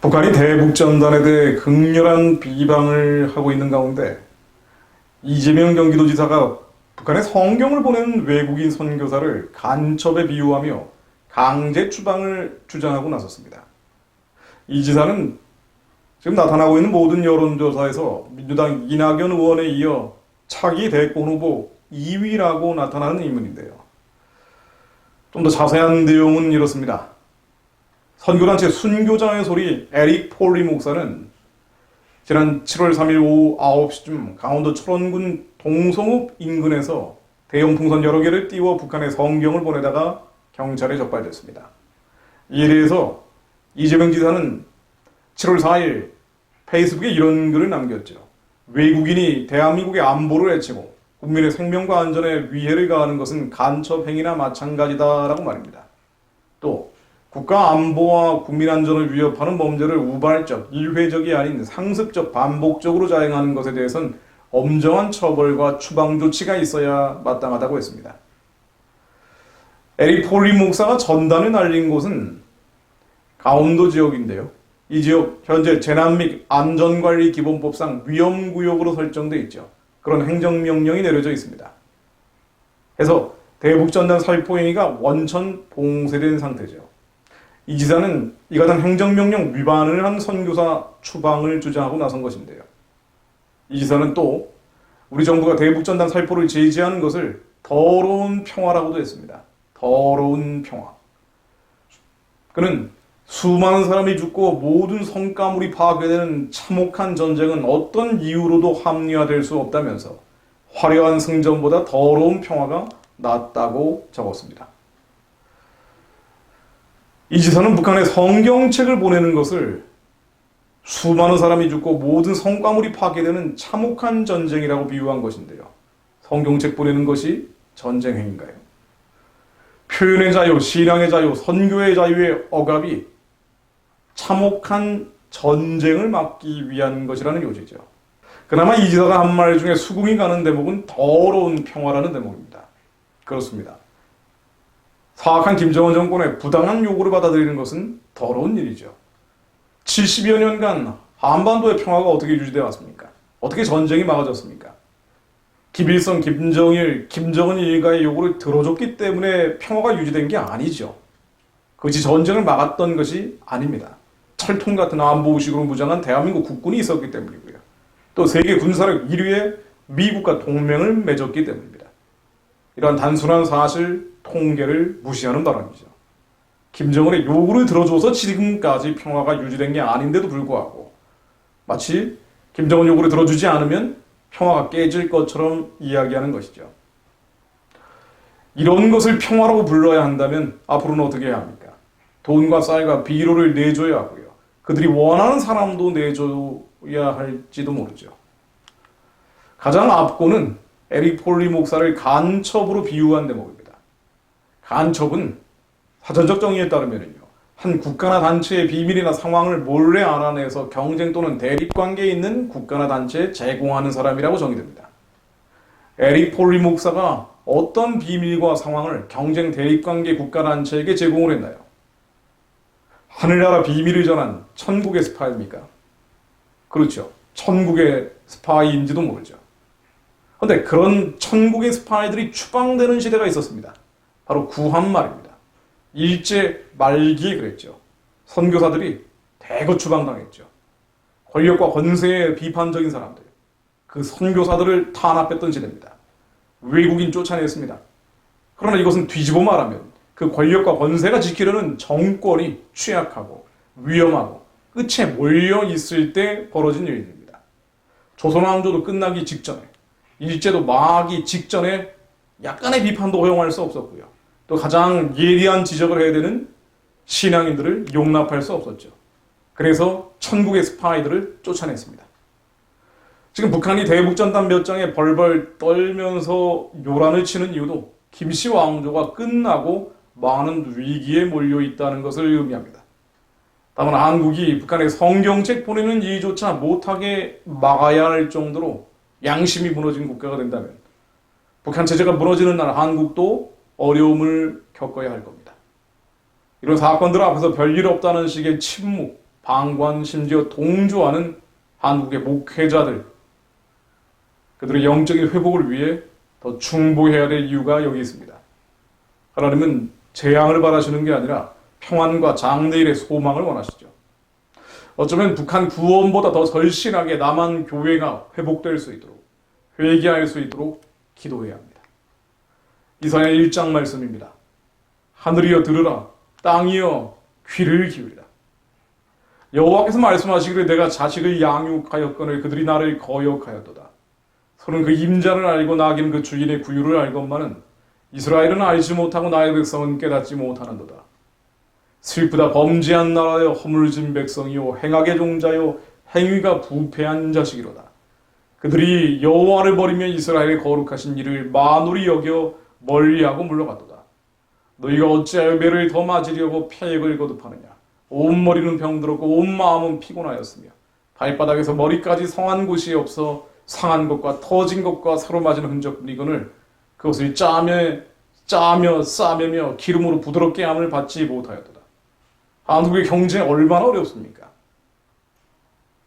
북한이 대북전단에 대해 극렬한 비방을 하고 있는 가운데 이재명 경기도지사가 북한에 성경을 보내는 외국인 선교사를 간첩에 비유하며 강제 추방을 주장하고 나섰습니다. 이 지사는 지금 나타나고 있는 모든 여론조사에서 민주당 이낙연 의원에 이어 차기 대권 후보 2위라고 나타나는 인물인데요. 좀 더 자세한 내용은 이렇습니다. 선교단체 순교자의 소리 에릭 폴리 목사는 지난 7월 3일 오후 9시쯤 강원도 철원군 동성읍 인근에서 대형 풍선 여러 개를 띄워 북한에 성경을 보내다가 경찰에 적발됐습니다. 이에 대해서 이재명 지사는 7월 4일 페이스북에 이런 글을 남겼죠. 외국인이 대한민국의 안보를 해치고 국민의 생명과 안전에 위해를 가하는 것은 간첩 행위나 마찬가지다라고 말입니다. 또 국가 안보와 국민 안전을 위협하는 범죄를 우발적, 일회적이 아닌 상습적, 반복적으로 자행하는 것에 대해서는 엄정한 처벌과 추방 조치가 있어야 마땅하다고 했습니다. 에릭 폴리 목사가 전단을 날린 곳은 강원도 지역인데요. 이 지역 현재 재난 및 안전관리 기본법상 위험구역으로 설정돼 있죠. 그런 행정명령이 내려져 있습니다. 해서 대북전단 살포 행위가 원천 봉쇄된 상태죠. 이 지사는 이 같은 행정명령 위반을 한 선교사 추방을 주장하고 나선 것인데요. 이 지사는 또 우리 정부가 대북전단 살포를 제지하는 것을 더러운 평화라고도 했습니다. 더러운 평화. 그는 수많은 사람이 죽고 모든 성과물이 파괴되는 참혹한 전쟁은 어떤 이유로도 합리화될 수 없다면서 화려한 승전보다 더러운 평화가 낫다고 적었습니다. 이 지사는 북한에 성경책을 보내는 것을 수많은 사람이 죽고 모든 성과물이 파괴되는 참혹한 전쟁이라고 비유한 것인데요. 성경책 보내는 것이 전쟁 행위인가요? 표현의 자유, 신앙의 자유, 선교의 자유의 억압이 참혹한 전쟁을 막기 위한 것이라는 요지죠. 그나마 이 지사가 한 말 중에 수긍이 가는 대목은 더러운 평화라는 대목입니다. 그렇습니다. 사악한 김정은 정권의 부당한 요구를 받아들이는 것은 더러운 일이죠. 70여 년간 한반도의 평화가 어떻게 유지되어 왔습니까? 어떻게 전쟁이 막아졌습니까? 김일성, 김정일, 김정은 일가의 요구를 들어줬기 때문에 평화가 유지된 게 아니죠. 그것이 전쟁을 막았던 것이 아닙니다. 철통 같은 안보의식으로 무장한 대한민국 국군이 있었기 때문이고요. 또 세계 군사력 1위의 미국과 동맹을 맺었기 때문입니다. 이러한 단순한 사실, 통계를 무시하는 발언이죠. 김정은의 요구를 들어줘서 지금까지 평화가 유지된 게 아닌데도 불구하고 마치 김정은 요구를 들어주지 않으면 평화가 깨질 것처럼 이야기하는 것이죠. 이런 것을 평화라고 불러야 한다면 앞으로는 어떻게 해야 합니까? 돈과 쌀과 비료를 내줘야 하고요. 그들이 원하는 사람도 내줘야 할지도 모르죠. 가장 앞고는 에릭 폴리 목사를 간첩으로 비유한 대목입니다. 간첩은 사전적 정의에 따르면요, 한 국가나 단체의 비밀이나 상황을 몰래 알아내서 경쟁 또는 대립관계에 있는 국가나 단체에 제공하는 사람이라고 정의됩니다. 에릭 폴리 목사가 어떤 비밀과 상황을 경쟁 대립관계 국가 단체에게 제공을 했나요? 하늘나라 비밀을 전한 천국의 스파이입니까? 그렇죠. 천국의 스파이인지도 모르죠. 그런데 그런 천국의 스파이들이 추방되는 시대가 있었습니다. 바로 구한 말입니다. 일제 말기에 그랬죠. 선교사들이 대거 추방당했죠. 권력과 권세에 비판적인 사람들, 그 선교사들을 탄압했던 시대입니다. 외국인 쫓아냈습니다. 그러나 이것은 뒤집어 말하면 그 권력과 권세가 지키려는 정권이 취약하고 위험하고 끝에 몰려 있을 때 벌어진 일입니다. 조선왕조도 끝나기 직전에, 일제도 망하기 직전에 약간의 비판도 허용할 수 없었고요. 또 가장 예리한 지적을 해야 되는 신앙인들을 용납할 수 없었죠. 그래서 천국의 스파이들을 쫓아냈습니다. 지금 북한이 대북전단 몇 장에 벌벌 떨면서 요란을 치는 이유도 김씨 왕조가 끝나고 많은 위기에 몰려 있다는 것을 의미합니다. 다만 한국이 북한에 성경책 보내는 일조차 못하게 막아야 할 정도로 양심이 무너진 국가가 된다면 북한 체제가 무너지는 날 한국도 어려움을 겪어야 할 겁니다. 이런 사건들 앞에서 별일 없다는 식의 침묵, 방관, 심지어 동조하는 한국의 목회자들, 그들의 영적인 회복을 위해 더 충보해야 될 이유가 여기 있습니다. 하나님은 재앙을 바라시는 게 아니라 평안과 장래일의 소망을 원하시죠. 어쩌면 북한 구원보다 더 절실하게 남한 교회가 회복될 수 있도록, 회개할 수 있도록 기도해야 합니다. 이사야 1장 말씀입니다. 하늘이여 들으라, 땅이여 귀를 기울이라. 여호와께서 말씀하시기를 내가 자식을 양육하였거늘 그들이 나를 거역하였도다. 소는 그 임자를 알고 나귀는 그 주인의 구유를 알건만은 이스라엘은 알지 못하고 나의 백성은 깨닫지 못하는도다. 슬프다 범죄한 나라여 허물진 백성이요 행악의 종자요 행위가 부패한 자식이로다. 그들이 여호와를 버리며 이스라엘의 거룩하신 이를 만홀히 여겨 멀리하고 물러갔도다. 너희가 어찌하여 매를 더 맞으려고 패액을 거듭하느냐. 온 머리는 병들었고 온 마음은 피곤하였으며 발바닥에서 머리까지 성한 곳이 없어 상한 것과 터진 것과 서로 맞은 흔적뿐이거늘 그것을 짜며 싸매며 기름으로 부드럽게 함을 받지 못하였도다. 한국의 경제 얼마나 어렵습니까?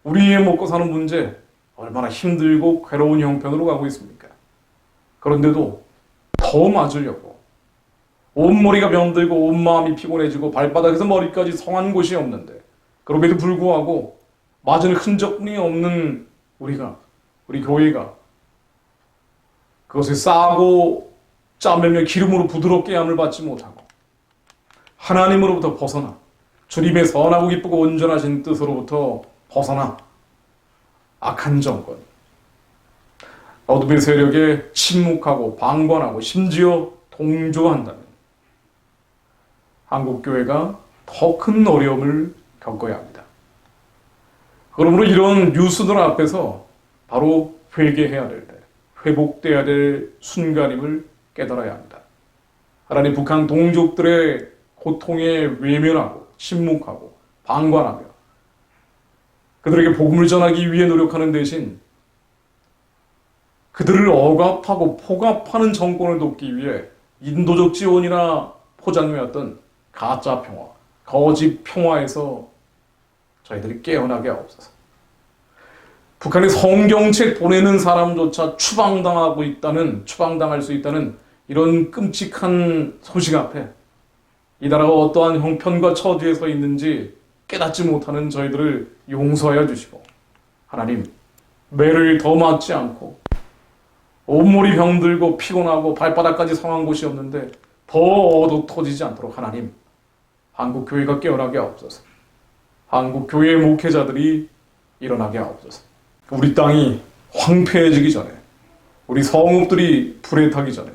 우리의 먹고 사는 문제 얼마나 힘들고 괴로운 형편으로 가고 있습니까? 그런데도 더 맞으려고 온 머리가 병들고 온 마음이 피곤해지고 발바닥에서 머리까지 성한 곳이 없는데 그럼에도 불구하고 맞은 흔적뿐이 없는 우리 교회가 그것을 싸고 짜매며 기름으로 부드럽게 함을 받지 못하고 하나님으로부터 벗어나 주님의 선하고 기쁘고 온전하신 뜻으로부터 벗어나 악한 정권, 어둠의 세력에 침묵하고 방관하고 심지어 동조한다면 한국교회가 더 큰 어려움을 겪어야 합니다. 그러므로 이런 뉴스들 앞에서 바로 회개해야 될 때, 회복돼야 될 순간임을 깨달아야 합니다. 하나님 북한 동족들의 고통에 외면하고 침묵하고 방관하며 그들에게 복음을 전하기 위해 노력하는 대신 그들을 억압하고 포갑하는 정권을 돕기 위해 인도적 지원이나 포장해왔던 가짜 평화, 거짓 평화에서 저희들이 깨어나게 하옵소서. 북한에 성경책 보내는 사람조차 추방당할 수 있다는 이런 끔찍한 소식 앞에 이 나라가 어떠한 형편과 처지에 서 있는지 깨닫지 못하는 저희들을 용서하여 주시고 하나님, 매를 더 맞지 않고 온몸이 병들고 피곤하고 발바닥까지 상한 곳이 없는데 더 얻어 터지지 않도록 하나님, 한국교회가 깨어나게 하옵소서. 한국교회의 목회자들이 일어나게 하옵소서. 우리 땅이 황폐해지기 전에, 우리 성읍들이 불에 타기 전에,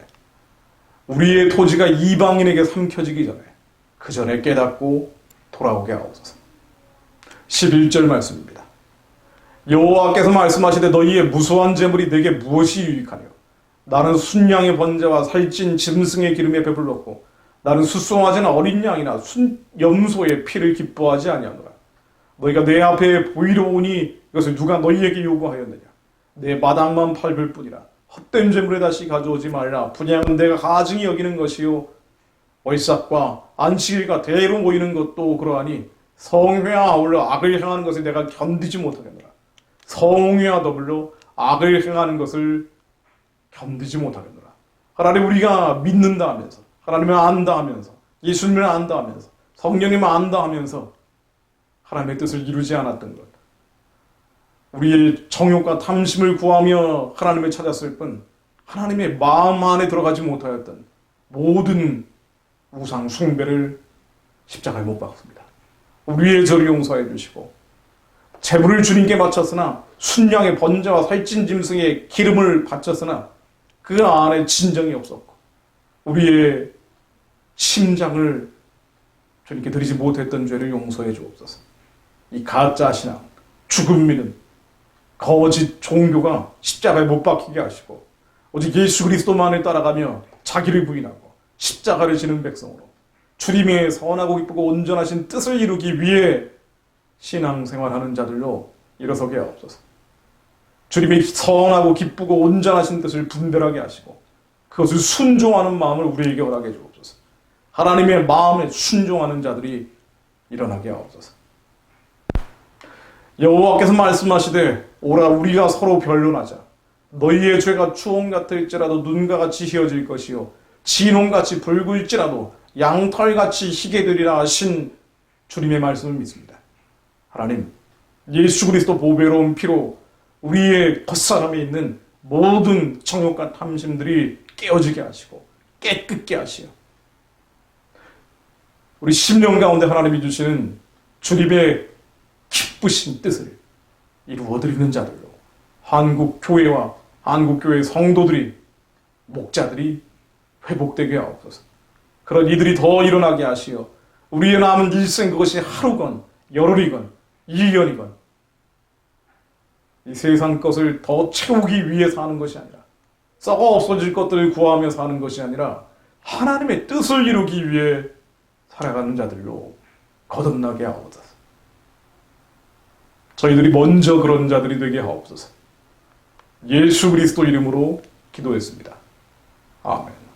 우리의 토지가 이방인에게 삼켜지기 전에, 그 전에 깨닫고 돌아오게 하옵소서. 11절 말씀입니다. 여호와께서 말씀하시되 너희의 무수한 재물이 내게 무엇이 유익하뇨? 나는 순양의 번제와 살찐 짐승의 기름에 배불렀고 나는 수송아지나 어린 양이나 염소의 피를 기뻐하지 아니하노라. 너희가 내 앞에 보이러 오니 이것을 누가 너희에게 요구하였느냐? 내 마당만 밟을 뿐이라. 헛된 재물에 다시 가져오지 말라. 분양은 내가 가증히 여기는 것이요 월삭과 안식일과 대로 모이는 것도 그러하니 성회와 아울러 악을 행하는 것을 내가 견디지 못하겠노라. 성회와 더불어 악을 행하는 것을 견디지 못하겠노라. 하나님, 우리가 믿는다 하면서, 하나님을 안다 하면서, 예수님을 안다 하면서, 성령님을 안다 하면서 하나님의 뜻을 이루지 않았던 것, 우리의 정욕과 탐심을 구하며 하나님을 찾았을 뿐 하나님의 마음 안에 들어가지 못하였던 모든 우상 숭배를 십자가에 못 박습니다. 우리의 죄를 용서해 주시고 제물을 주님께 바쳤으나 순양의 번제와 살찐 짐승의 기름을 바쳤으나 그 안에 진정이 없었고 우리의 심장을 주님께 드리지 못했던 죄를 용서해 주옵소서. 이 가짜 신앙, 죽음 믿음, 거짓 종교가 십자가에 못 박히게 하시고 오직 예수 그리스도만을 따라가며 자기를 부인하고 십자가를 지는 백성으로 주님의 선하고 기쁘고 온전하신 뜻을 이루기 위해 신앙생활하는 자들로 일어서게 하옵소서. 주님의 선하고 기쁘고 온전하신 뜻을 분별하게 하시고 그것을 순종하는 마음을 우리에게 허락해 주옵소서. 하나님의 마음에 순종하는 자들이 일어나게 하옵소서. 여호와께서 말씀하시되 오라 우리가 서로 변론하자. 너희의 죄가 추홍 같을지라도 눈과 같이 희어질 것이요 진홍같이 붉을지라도 양털같이 희게 되리라 하신 주님의 말씀을 믿습니다. 하나님, 예수 그리스도 보배로운 피로 우리의 겉사람에 있는 모든 정욕과 탐심들이 깨어지게 하시고 깨끗게 하시어 우리 심령 가운데 하나님이 주시는 주님의 기쁘신 뜻을 이루어드리는 자들로 한국교회와 한국교회 성도들이 목자들이 회복되게 하옵소서. 그런 이들이 더 일어나게 하시어 우리의 남은 일생 그것이 하루건 열흘이건 1년이건 이 세상 것을 더 채우기 위해 사는 것이 아니라 썩어 없어질 것들을 구하며 사는 것이 아니라 하나님의 뜻을 이루기 위해 살아가는 자들로 거듭나게 하옵소서. 저희들이 먼저 그런 자들이 되게 하옵소서. 예수 그리스도 이름으로 기도했습니다. 아멘.